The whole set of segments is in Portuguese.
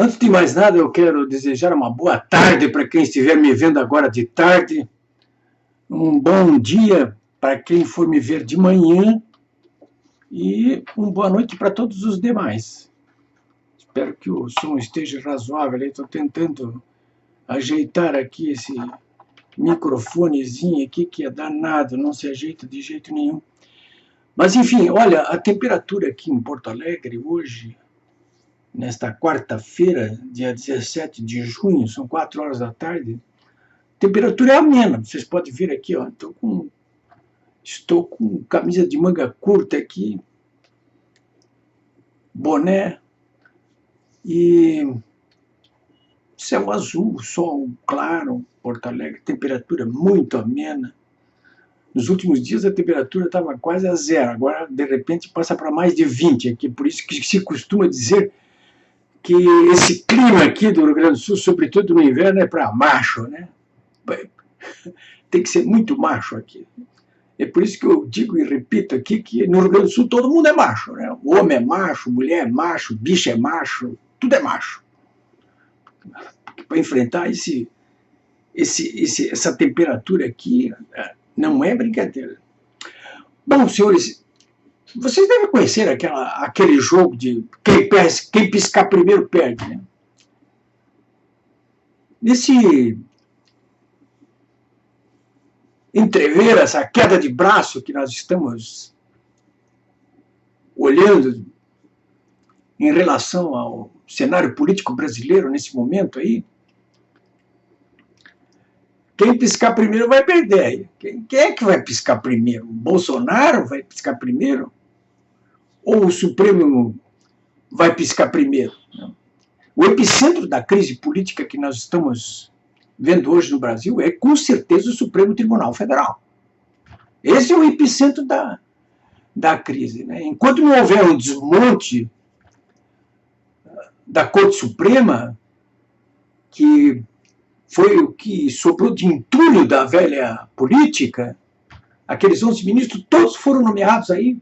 Antes de mais nada, eu quero desejar uma boa tarde para quem estiver me vendo agora de tarde, um bom dia para quem for me ver de manhã e uma boa noite para todos os demais. Espero que o som esteja razoável. Estou tentando ajeitar aqui esse microfonezinho aqui que é danado, não se ajeita de jeito nenhum. Mas, enfim, olha, a temperatura aqui em Porto Alegre hoje, nesta quarta-feira, dia 17 de junho, são 4 horas da tarde, a temperatura é amena. Vocês podem ver aqui, ó, estou com camisa de manga curta aqui, boné e céu azul, sol claro, Porto Alegre, temperatura muito amena. Nos últimos dias a temperatura estava quase a zero, agora de repente passa para mais de 20 aqui, por isso que se costuma dizer que esse clima aqui do Rio Grande do Sul, sobretudo no inverno, é para macho, né? Tem que ser muito macho aqui. É por isso que eu digo e repito aqui que no Rio Grande do Sul todo mundo é macho, né? O homem é macho, mulher é macho, bicho é macho, tudo é macho. Para enfrentar essa temperatura aqui, não é brincadeira. Bom, senhores, vocês devem conhecer aquele jogo de quem piscar primeiro perde, né? Nesse entrever essa queda de braço que nós estamos olhando em relação ao cenário político brasileiro nesse momento aí, quem piscar primeiro vai perder aí. Quem é que vai piscar primeiro? O Bolsonaro vai piscar primeiro? Ou o Supremo vai piscar primeiro? O epicentro da crise política que nós estamos vendo hoje no Brasil é, com certeza, o Supremo Tribunal Federal. Esse é o epicentro da crise, né? Enquanto não houver um desmonte da Corte Suprema, que foi o que soprou de entulho da velha política, aqueles 11 ministros, todos foram nomeados aí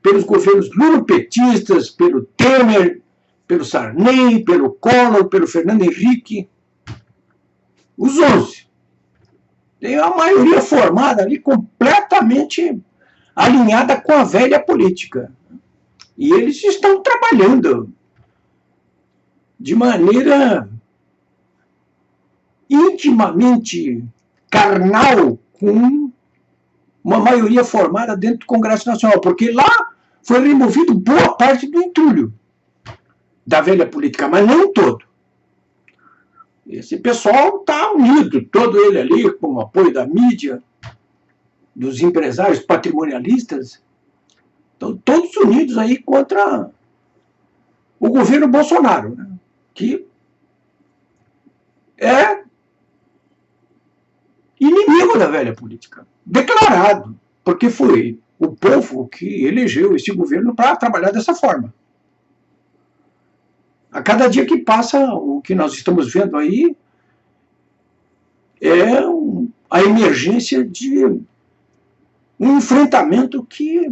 pelos governos lulopetistas, pelo Temer, pelo Sarney, pelo Collor, pelo Fernando Henrique. Os 11. Tem a maioria formada ali completamente alinhada com a velha política. E eles estão trabalhando de maneira intimamente carnal com uma maioria formada dentro do Congresso Nacional, porque lá foi removido boa parte do entulho da velha política, mas não todo. Esse pessoal está unido, todo ele ali, com o apoio da mídia, dos empresários patrimonialistas, estão todos unidos aí contra o governo Bolsonaro, né? Que é inimigo da velha política, declarado, porque foi o povo que elegeu esse governo para trabalhar dessa forma. A cada dia que passa, o que nós estamos vendo aí é a emergência de um enfrentamento que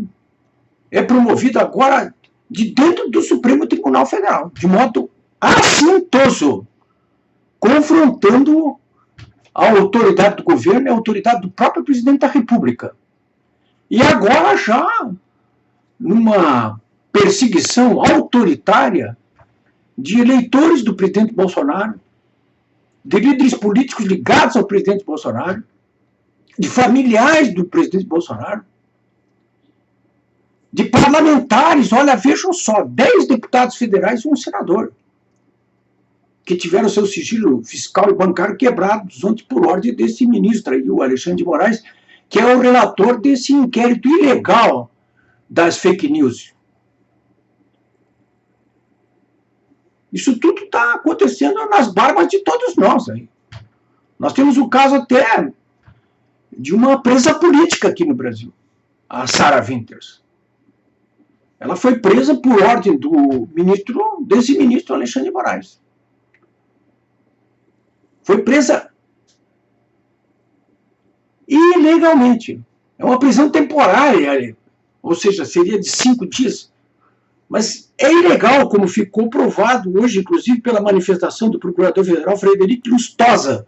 é promovido agora de dentro do Supremo Tribunal Federal, de modo assintoso, confrontando a autoridade do governo e a autoridade do próprio presidente da República. E agora já numa perseguição autoritária de eleitores do presidente Bolsonaro, de líderes políticos ligados ao presidente Bolsonaro, de familiares do presidente Bolsonaro, de parlamentares. Olha, vejam só, 10 deputados federais e um senador, que tiveram seu sigilo fiscal e bancário quebrados ontem por ordem desse ministro aí, o Alexandre de Moraes, que é o relator desse inquérito ilegal das fake news. Isso tudo está acontecendo nas barbas de todos nós aí. Nós temos o caso até de uma presa política aqui no Brasil, a Sarah Winters. Ela foi presa por ordem desse ministro Alexandre de Moraes. Foi presa ilegalmente. É uma prisão temporária, ou seja, seria de 5 dias. Mas é ilegal, como ficou provado hoje, inclusive pela manifestação do Procurador Federal Frederico Lustosa.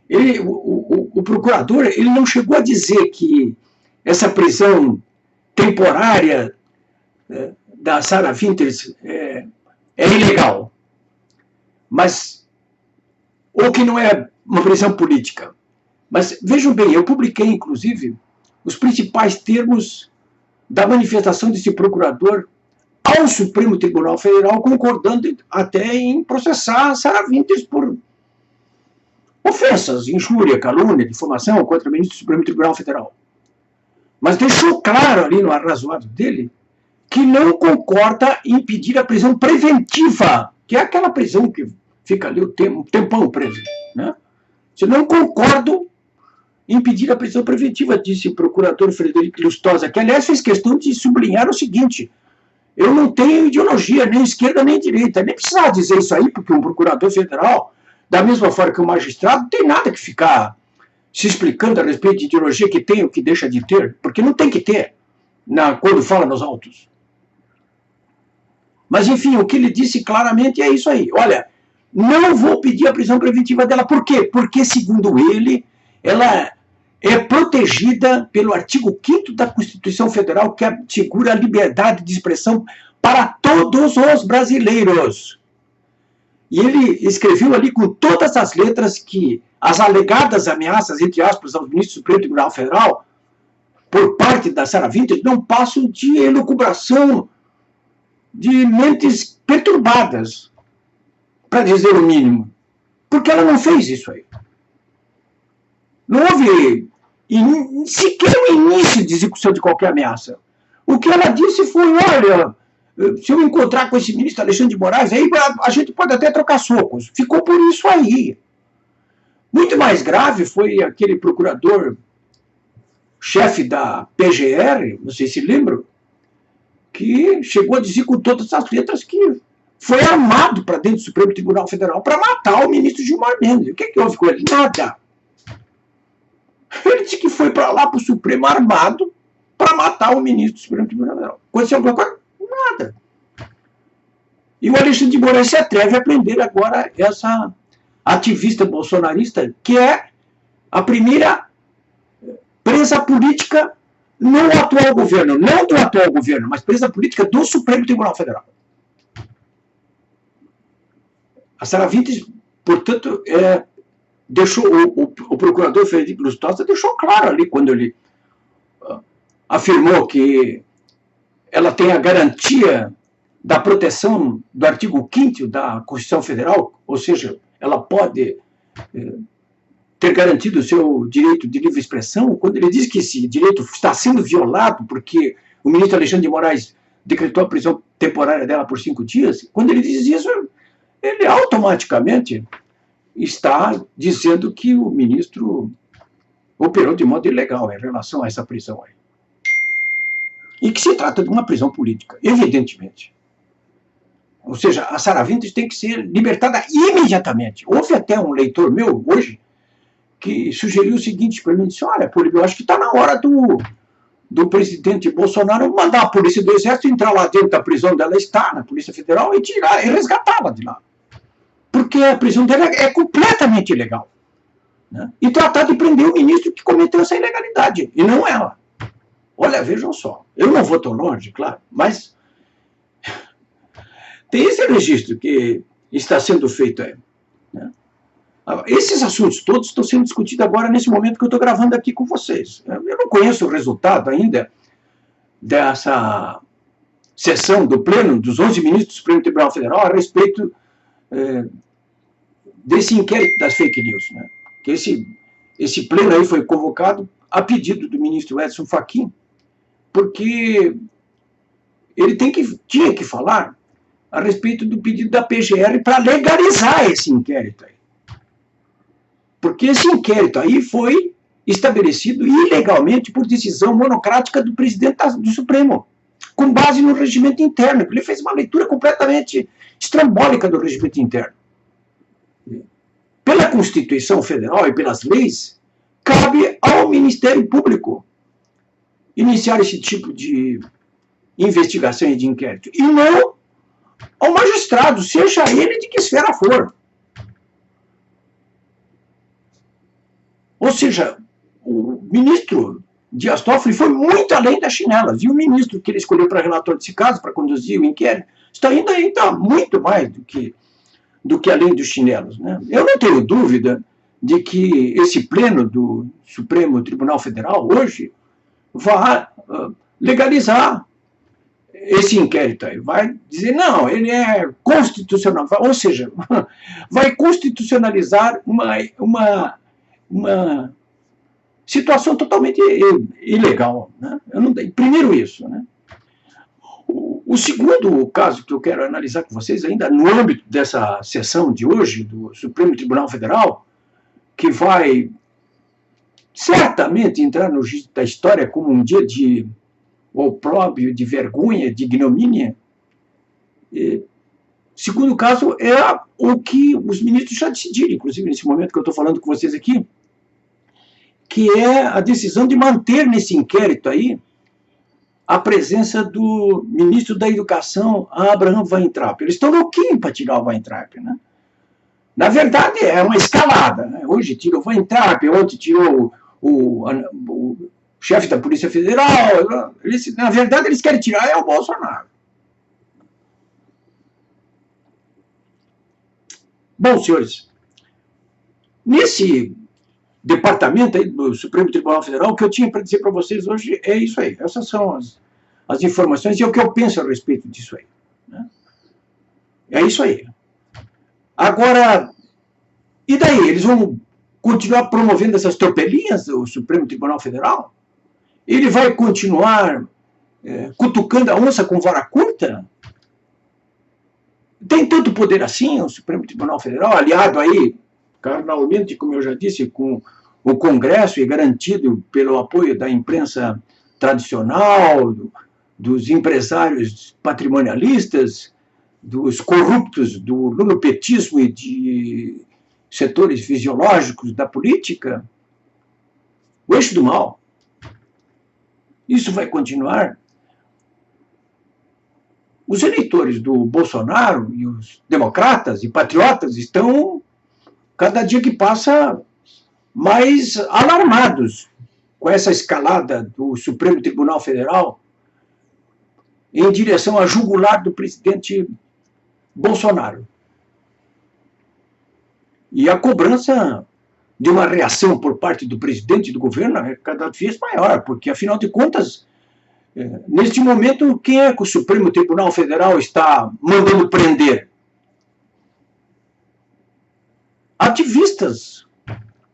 O procurador ele não chegou a dizer que essa prisão temporária da Sarah Winters é ilegal, mas ou que não é uma prisão política. Mas vejam bem, eu publiquei, inclusive, os principais termos da manifestação desse procurador ao Supremo Tribunal Federal, concordando até em processar a Sarah Winters por ofensas, injúria, calúnia, difamação contra o ministro do Supremo Tribunal Federal. Mas deixou claro ali no arrazoado dele que não concorda em pedir a prisão preventiva, que é aquela prisão que fica ali um tempão preso. Né? Se não concordo em pedir a prisão preventiva, disse o procurador Frederico Lustosa, que aliás fez questão de sublinhar o seguinte: eu não tenho ideologia, nem esquerda nem direita, nem precisava dizer isso aí, porque um procurador federal, da mesma forma que um magistrado, não tem nada que ficar se explicando a respeito de ideologia que tem ou que deixa de ter, porque não tem que ter quando fala nos autos. Mas, enfim, o que ele disse claramente é isso aí. Olha, não vou pedir a prisão preventiva dela. Por quê? Porque, segundo ele, ela é protegida pelo artigo 5º da Constituição Federal, que assegura a liberdade de expressão para todos os brasileiros. E ele escreveu ali com todas as letras que as alegadas ameaças, entre aspas, aos ministros do Supremo Tribunal Federal, por parte da Sarah Winters, não passam de elucubração de mentes perturbadas, para dizer o mínimo. Porque ela não fez isso aí. Não houve sequer o início de execução de qualquer ameaça. O que ela disse foi, olha, se eu encontrar com esse ministro Alexandre de Moraes, aí a gente pode até trocar socos. Ficou por isso aí. Muito mais grave foi aquele procurador-chefe da PGR, não sei se lembram, que chegou a dizer com todas as letras que foi armado para dentro do Supremo Tribunal Federal para matar o ministro Gilmar Mendes. O que houve com ele? Nada. Ele disse que foi para lá, para o Supremo, armado para matar o ministro do Supremo Tribunal Federal. Aconteceu alguma coisa? Nada. E o Alexandre de Moraes se atreve a prender agora essa ativista bolsonarista, que é a primeira presa política no atual governo, não do atual governo, mas presa política do Supremo Tribunal Federal. A Sarah Winters, portanto, deixou o procurador Frederico Lustosa deixou claro ali quando ele afirmou que ela tem a garantia da proteção do artigo 5º da Constituição Federal, ou seja, ela pode ter garantido o seu direito de livre expressão, quando ele diz que esse direito está sendo violado porque o ministro Alexandre de Moraes decretou a prisão temporária dela por 5 dias, quando ele diz isso, ele automaticamente está dizendo que o ministro operou de modo ilegal em relação a essa prisão aí. E que se trata de uma prisão política, evidentemente. Ou seja, a Sarah Winters tem que ser libertada imediatamente. Houve até um leitor meu, hoje, que sugeriu o seguinte para mim, disse, olha, Políbio, eu acho que está na hora do presidente Bolsonaro mandar a polícia do Exército entrar lá dentro da prisão dela está, na Polícia Federal, e tirar, e resgatá-la de lá. Porque a prisão dela é completamente ilegal. Né? E tratar de prender o ministro que cometeu essa ilegalidade, e não ela. Olha, vejam só, eu não vou tão longe, claro, mas tem esse registro que está sendo feito aí. Né? Esses assuntos todos estão sendo discutidos agora, nesse momento que eu estou gravando aqui com vocês. Eu não conheço o resultado ainda dessa sessão do Pleno dos 11 ministros do Supremo Tribunal Federal a respeito desse inquérito das fake news. Né? Que esse Pleno aí foi convocado a pedido do ministro Edson Fachin, porque ele tinha que falar a respeito do pedido da PGR para legalizar esse inquérito aí. Porque esse inquérito aí foi estabelecido ilegalmente por decisão monocrática do presidente do Supremo, com base no regimento interno. Ele fez uma leitura completamente estrambólica do regimento interno. Pela Constituição Federal e pelas leis, cabe ao Ministério Público iniciar esse tipo de investigação e de inquérito, e não ao magistrado, seja ele de que esfera for. Ou seja, o ministro Dias Toffoli foi muito além das chinelas, e o ministro que ele escolheu para relator desse caso, para conduzir o inquérito, está indo aí, está muito mais do que além dos chinelos, né? Eu não tenho dúvida de que esse pleno do Supremo Tribunal Federal, hoje, vai legalizar esse inquérito aí, vai dizer, não, ele é constitucional, ou seja, vai constitucionalizar uma situação totalmente ilegal, né? Primeiro isso, né? O segundo caso que eu quero analisar com vocês, ainda no âmbito dessa sessão de hoje do Supremo Tribunal Federal, que vai certamente entrar no registro da história como um dia de opróbrio, de vergonha, de ignomínia. Segundo caso, é o que os ministros já decidiram, inclusive nesse momento que eu estou falando com vocês aqui, que é a decisão de manter nesse inquérito aí a presença do ministro da Educação, Abraham Weintraub. Eles estão louquinhos para tirar o Weintraub, né? Na verdade, é uma escalada, né? Hoje tirou o Weintraub, ontem tirou o chefe da Polícia Federal. Na verdade, eles querem tirar o Bolsonaro. Bom, senhores, nesse departamento aí do Supremo Tribunal Federal, o que eu tinha para dizer para vocês hoje é isso aí. Essas são as informações e é o que eu penso a respeito disso aí, né? É isso aí. Agora, e daí? Eles vão continuar promovendo essas tropelinhas do Supremo Tribunal Federal? Ele vai continuar cutucando a onça com vara curta? Tem tanto poder assim o Supremo Tribunal Federal, aliado aí, carnalmente, como eu já disse, com o Congresso e garantido pelo apoio da imprensa tradicional, dos empresários patrimonialistas, dos corruptos do lulopetismo e de setores fisiológicos da política, o eixo do mal. Isso vai continuar. Os eleitores do Bolsonaro e os democratas e patriotas estão, cada dia que passa, mais alarmados com essa escalada do Supremo Tribunal Federal em direção à jugular do presidente Bolsonaro. E a cobrança de uma reação por parte do presidente e do governo é cada vez maior, porque, afinal de contas, neste momento, quem é que o Supremo Tribunal Federal está mandando prender? Ativistas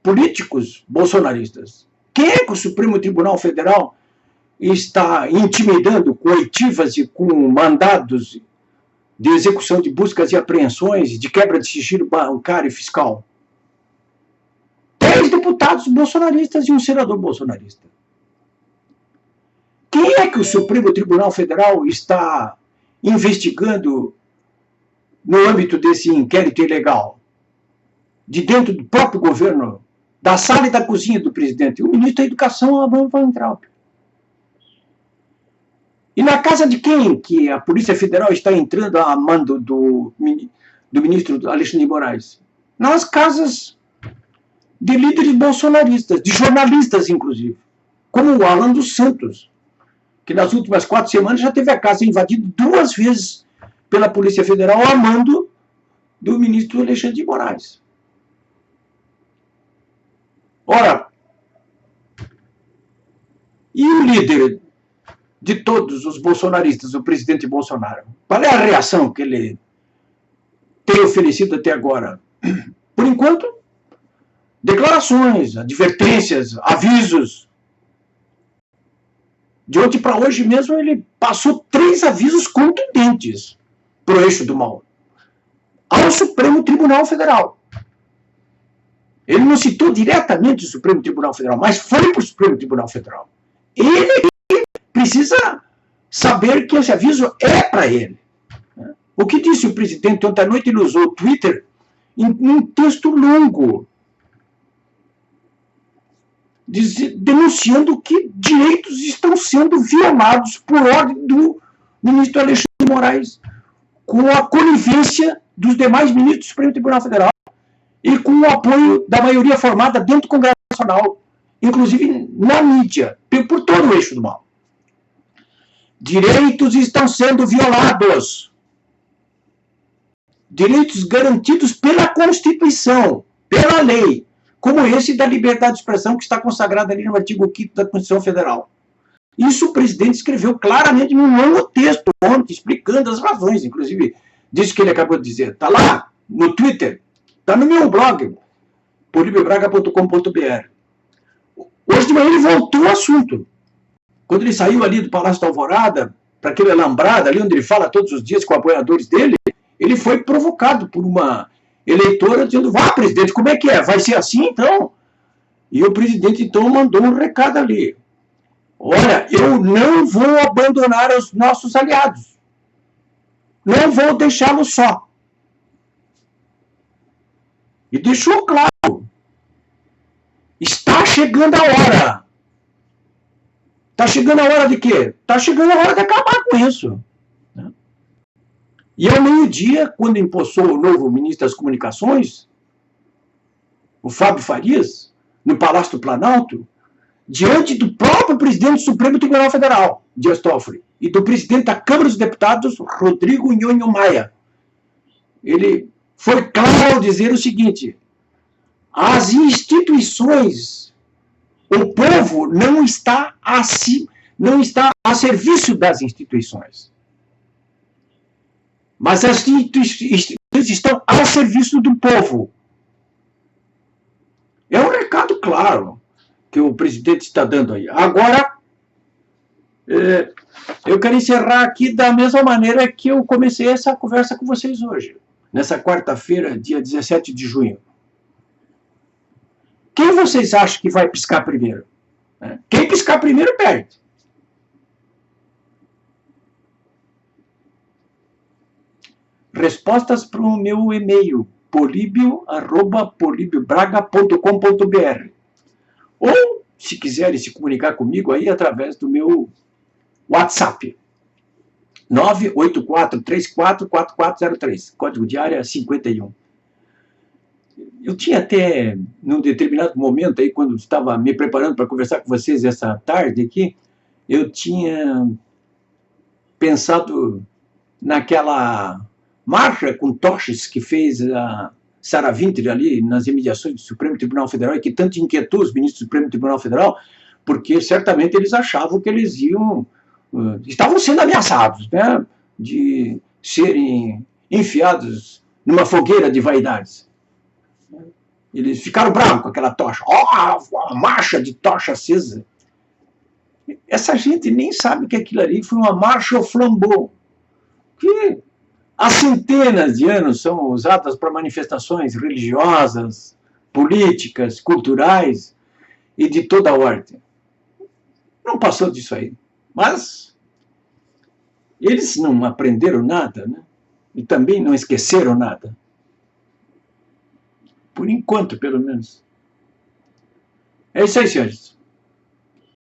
políticos bolsonaristas. Quem é que o Supremo Tribunal Federal está intimidando com oitivas e com mandados de execução de buscas e apreensões, de quebra de sigilo bancário e fiscal? 10 deputados bolsonaristas e um senador bolsonarista. Quem é que o Supremo Tribunal Federal está investigando no âmbito desse inquérito ilegal? De dentro do próprio governo, da sala e da cozinha do presidente, o ministro da Educação, Abraham Weintraub. E na casa de quem que a Polícia Federal está entrando a mando do ministro Alexandre de Moraes? Nas casas de líderes bolsonaristas, de jornalistas, inclusive, como o Alan dos Santos, que nas últimas 4 semanas já teve a casa invadida 2 vezes pela Polícia Federal a mando do ministro Alexandre de Moraes. Ora, e o líder de todos os bolsonaristas, o presidente Bolsonaro? Qual é a reação que ele tem oferecido até agora? Por enquanto, declarações, advertências, avisos. De ontem para hoje mesmo, ele passou 3 avisos contundentes para o eixo do mal ao Supremo Tribunal Federal. Ele não citou diretamente o Supremo Tribunal Federal, mas foi para o Supremo Tribunal Federal. Ele precisa saber que esse aviso é para ele. O que disse o presidente ontem à noite? Ele usou o Twitter em um texto longo, denunciando que direitos estão sendo violados por ordem do ministro Alexandre de Moraes, com a conivência dos demais ministros do Supremo Tribunal Federal e com o apoio da maioria formada dentro do Congresso Nacional, inclusive na mídia, por todo o eixo do mal. Direitos estão sendo violados. Direitos garantidos pela Constituição, pela lei, como esse da liberdade de expressão que está consagrado ali no artigo 5º da Constituição Federal. Isso o presidente escreveu claramente num longo texto ontem, explicando as razões, inclusive disso que ele acabou de dizer. Está lá, no Twitter, está no meu blog, polibiobraga.com.br. Hoje de manhã ele voltou ao assunto. Quando ele saiu ali do Palácio da Alvorada, para aquele alambrado ali, onde ele fala todos os dias com apoiadores dele, ele foi provocado por uma eleitora dizendo: vá, presidente, como é que é? Vai ser assim, então? E o presidente, então, mandou um recado ali. Olha, eu não vou abandonar os nossos aliados. Não vou deixá-los só. E deixou claro. Está chegando a hora. Está chegando a hora de quê? Está chegando a hora de acabar com isso. E ao meio-dia, quando empossou o novo ministro das Comunicações, o Fábio Farias, no Palácio do Planalto, diante do próprio presidente do Supremo Tribunal Federal, Dias Toffoli, e do presidente da Câmara dos Deputados, Rodrigo Nhonho Maia. Ele foi claro ao dizer o seguinte: as instituições, o povo não está a serviço das instituições, mas as instituições estão a serviço do povo. É um recado claro que o presidente está dando aí. Agora, eu quero encerrar aqui da mesma maneira que eu comecei essa conversa com vocês hoje, nessa quarta-feira, dia 17 de junho. Quem vocês acham que vai piscar primeiro? Quem piscar primeiro perde. Respostas para o meu e-mail, polibio@polibiobraga.com.br. Ou, se quiserem se comunicar comigo, aí através do meu WhatsApp, 984344403, código de área 51. Eu tinha até, num determinado momento, aí, quando estava me preparando para conversar com vocês essa tarde aqui, eu tinha pensado naquela marcha com tochas que fez a Sarah Winter ali nas imediações do Supremo Tribunal Federal, e que tanto inquietou os ministros do Supremo Tribunal Federal, porque certamente eles achavam que eles estavam sendo ameaçados, né, de serem enfiados numa fogueira de vaidades. Eles ficaram bravos com aquela tocha. A marcha de tocha acesa. Essa gente nem sabe que aquilo ali foi uma marcha ao flambeau, que há centenas de anos são usadas para manifestações religiosas, políticas, culturais e de toda ordem. Não passou disso aí. Mas eles não aprenderam nada, né? E também não esqueceram nada. Por enquanto, pelo menos. É isso aí, senhores.